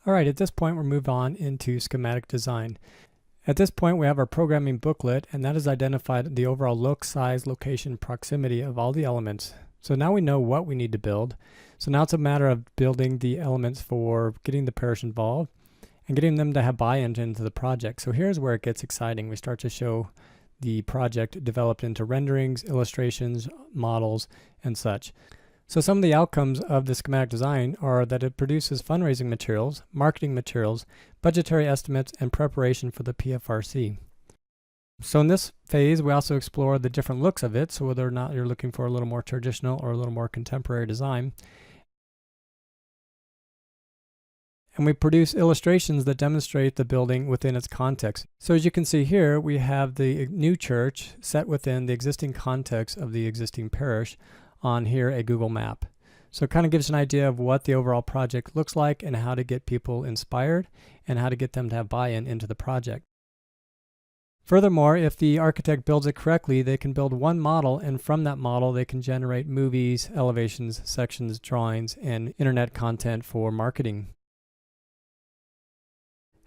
Alright, at this point we'll move on into schematic design. At this point we have our programming booklet, and that has identified the overall look, size, location, proximity of all the elements. So now we know what we need to build. So now it's a matter of building the elements for getting the parish involved and getting them to have buy-in into the project. So here's where it gets exciting. We start to show the project developed into renderings, illustrations, models, and such. So some of the outcomes of the schematic design are that it produces fundraising materials, marketing materials, budgetary estimates, and preparation for the PFRC. So in this phase, we also explore the different looks of it, so whether or not you're looking for a little more traditional or a little more contemporary design. And we produce illustrations that demonstrate the building within its context. So as you can see here, we have the new church set within the existing context of the existing parish on here a Google map. So it kind of gives an idea of what the overall project looks like and how to get people inspired and how to get them to have buy-in into the project. Furthermore, if the architect builds it correctly, they can build one model, and from that model they can generate movies, elevations, sections, drawings, and internet content for marketing.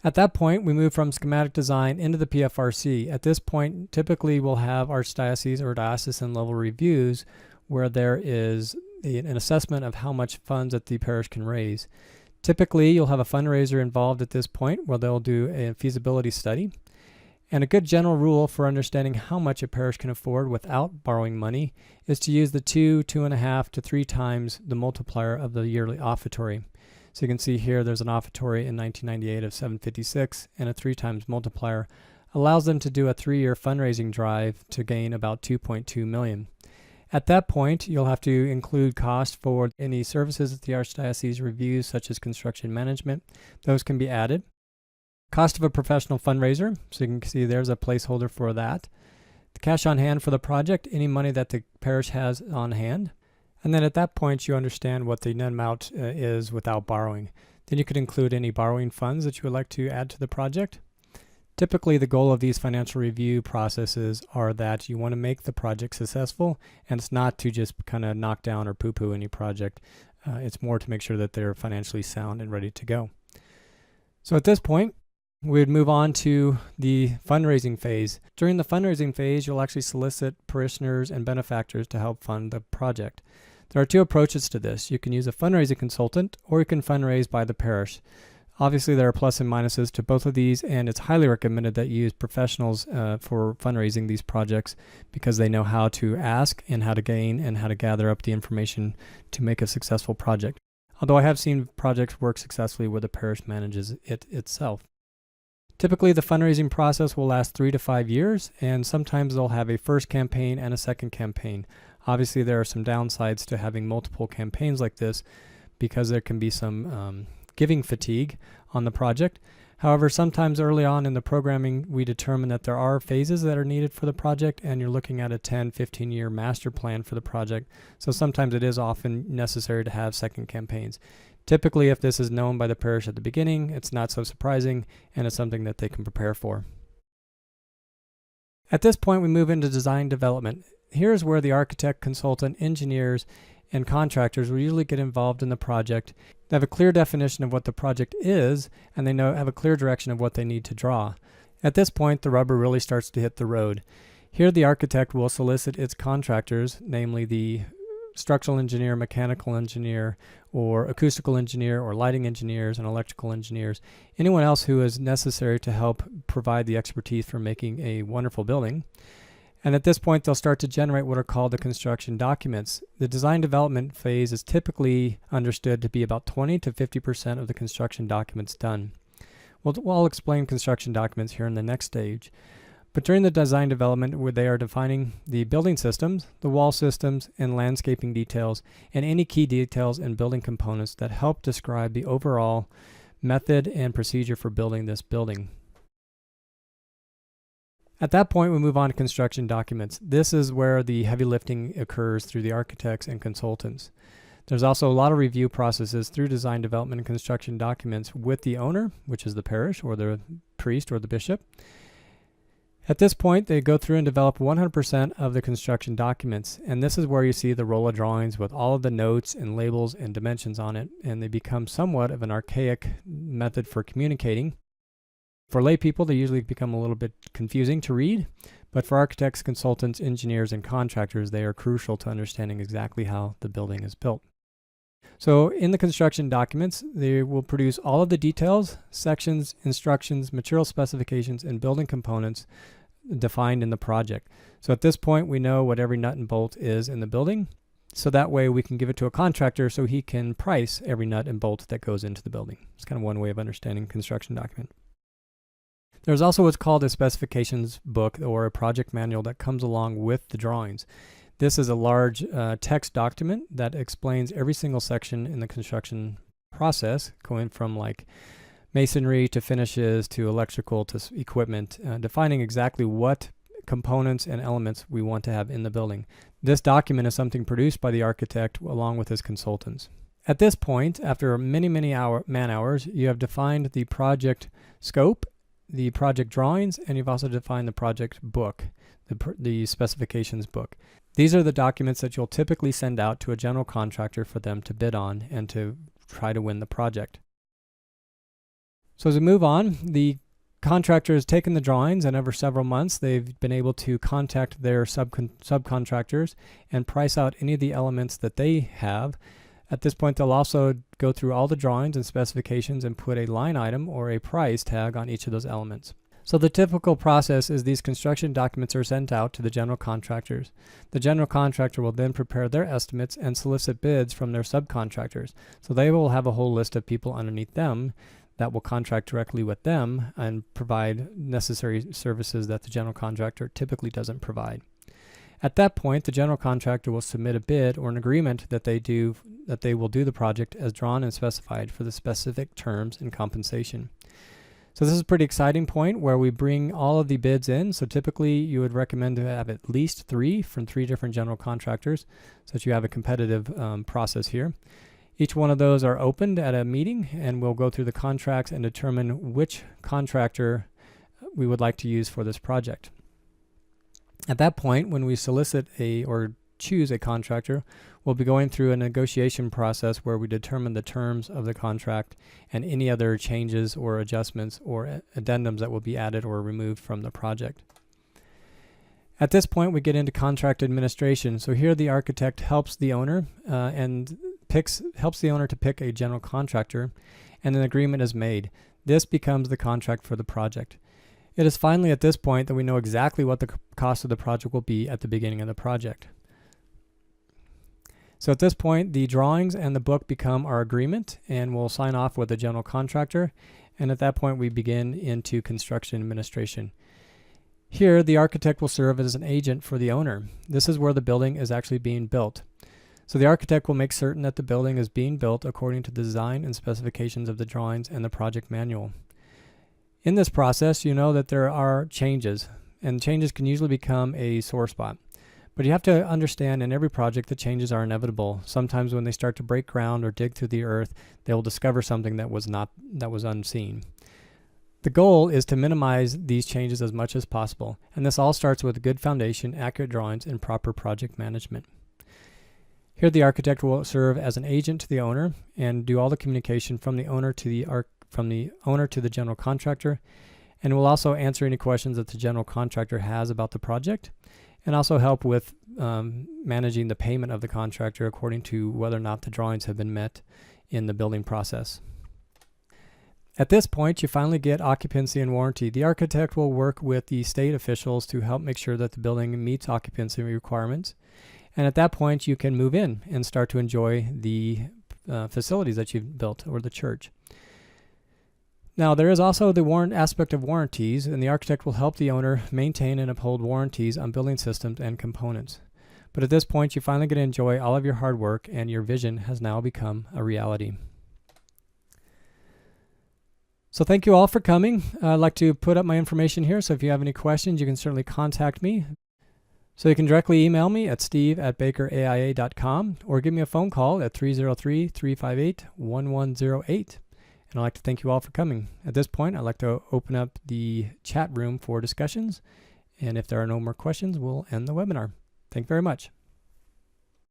At that point, we move from schematic design into the PFRC. At this point, typically we'll have archdiocese or diocesan level reviews where there is an assessment of how much funds that the parish can raise. Typically, you'll have a fundraiser involved at this point where they'll do a feasibility study. And a good general rule for understanding how much a parish can afford without borrowing money is to use the 2.5 to 3 times the multiplier of the yearly offertory. So you can see here there's an offertory in 1998 of $756, and a 3 times multiplier allows them to do a 3-year fundraising drive to gain about $2.2 million. At that point, you'll have to include cost for any services that the Archdiocese reviews, such as construction management. Those can be added. Cost of a professional fundraiser, so you can see there's a placeholder for that. The cash on hand for the project, any money that the parish has on hand. And then at that point, you understand what the net amount is without borrowing. Then you could include any borrowing funds that you would like to add to the project. Typically, the goal of these financial review processes are that you want to make the project successful, and it's not to just kind of knock down or poo-poo any project. It's more to make sure that they're financially sound and ready to go. So at this point, we would move on to the fundraising phase. During the fundraising phase, you'll actually solicit parishioners and benefactors to help fund the project. There are 2 approaches to this. You can use a fundraising consultant, or you can fundraise by the parish. Obviously, there are plus and minuses to both of these, and it's highly recommended that you use professionals for fundraising these projects because they know how to ask and how to gain and how to gather up the information to make a successful project. Although I have seen projects work successfully where the parish manages it itself. Typically, the fundraising process will last 3 to 5 years, and sometimes they'll have a first campaign and a second campaign. Obviously, there are some downsides to having multiple campaigns like this because there can be some giving fatigue on the project. However, sometimes early on in the programming, we determine that there are phases that are needed for the project, and you're looking at a 10-15 year master plan for the project. So sometimes it is often necessary to have second campaigns. Typically, if this is known by the parish at the beginning, it's not so surprising, and it's something that they can prepare for. At this point, we move into design development. Here's where the architect, consultant, engineers, and contractors will usually get involved in the project. They have a clear definition of what the project is, and they have a clear direction of what they need to draw. At this point, the rubber really starts to hit the road. Here, the architect will solicit its contractors, namely the structural engineer, mechanical engineer, or acoustical engineer, or lighting engineers and electrical engineers, anyone else who is necessary to help provide the expertise for making a wonderful building. And at this point, they'll start to generate what are called the construction documents. The design development phase is typically understood to be about 20 to 50% of the construction documents done. We'll explain construction documents here in the next stage. But during the design development, where they are defining the building systems, the wall systems, and landscaping details, and any key details and building components that help describe the overall method and procedure for building this building. At that point, we move on to construction documents. This is where the heavy lifting occurs through the architects and consultants. There's also a lot of review processes through design development and construction documents with the owner, which is the parish or the priest or the bishop. At this point, they go through and develop 100% of the construction documents, and this is where you see the roll of drawings with all of the notes and labels and dimensions on it, and they become somewhat of an archaic method for communicating. For lay people, they usually become a little bit confusing to read, but for architects, consultants, engineers, and contractors, they are crucial to understanding exactly how the building is built. So in the construction documents, they will produce all of the details, sections, instructions, material specifications, and building components defined in the project. So at this point, we know what every nut and bolt is in the building. So that way we can give it to a contractor so he can price every nut and bolt that goes into the building. It's kind of one way of understanding construction document. There's also what's called a specifications book or a project manual that comes along with the drawings. This is a large text document that explains every single section in the construction process, going from like masonry to finishes to electrical to equipment, defining exactly what components and elements we want to have in the building. This document is something produced by the architect along with his consultants. At this point, after many man hours, you have defined the project scope, the project drawings, and you've also defined the project book, the specifications book. These are the documents that you'll typically send out to a general contractor for them to bid on and to try to win the project. So as we move on, the contractor has taken the drawings, and over several months they've been able to contact their subcontractors and price out any of the elements that they have. At this point, they'll also go through all the drawings and specifications and put a line item or a price tag on each of those elements. So the typical process is these construction documents are sent out to the general contractors. The general contractor will then prepare their estimates and solicit bids from their subcontractors. So they will have a whole list of people underneath them that will contract directly with them and provide necessary services that the general contractor typically doesn't provide. At that point, the general contractor will submit a bid or an agreement that they will do the project as drawn and specified for the specific terms and compensation. So this is a pretty exciting point where we bring all of the bids in. So typically you would recommend to have at least 3 from 3 different general contractors so that you have a competitive process here. Each one of those are opened at a meeting, and we'll go through the contracts and determine which contractor we would like to use for this project. At that point, when we solicit or choose a contractor, we'll be going through a negotiation process where we determine the terms of the contract and any other changes or adjustments or addendums that will be added or removed from the project. At this point, we get into contract administration. So here the architect helps the owner helps the owner to pick a general contractor, and an agreement is made. This becomes the contract for the project. It is finally at this point that we know exactly what the cost of the project will be at the beginning of the project. So at this point, the drawings and the book become our agreement, and we'll sign off with the general contractor, and at that point we begin into construction administration. Here, the architect will serve as an agent for the owner. This is where the building is actually being built. So the architect will make certain that the building is being built according to the design and specifications of the drawings and the project manual. In this process, you know that there are changes, and changes can usually become a sore spot. But you have to understand in every project that changes are inevitable. Sometimes when they start to break ground or dig through the earth, they will discover something that was unseen. The goal is to minimize these changes as much as possible, and this all starts with a good foundation, accurate drawings, and proper project management. Here the architect will serve as an agent to the owner and do all the communication from the owner to the general contractor, and will also answer any questions that the general contractor has about the project, and also help with managing the payment of the contractor according to whether or not the drawings have been met in the building process. At this point, you finally get occupancy and warranty. The architect will work with the state officials to help make sure that the building meets occupancy requirements. And at that point, you can move in and start to enjoy the facilities that you've built or the church. Now, there is also the aspect of warranties, and the architect will help the owner maintain and uphold warranties on building systems and components. But at this point, you finally get to enjoy all of your hard work, and your vision has now become a reality. So thank you all for coming. I'd like to put up my information here, so if you have any questions, you can certainly contact me. So you can directly email me at steve@bakeraia.com or give me a phone call at 303-358-1108. And I'd like to thank you all for coming. At this point, I'd like to open up the chat room for discussions, And if there are no more questions, we'll end the webinar. Thank you very much.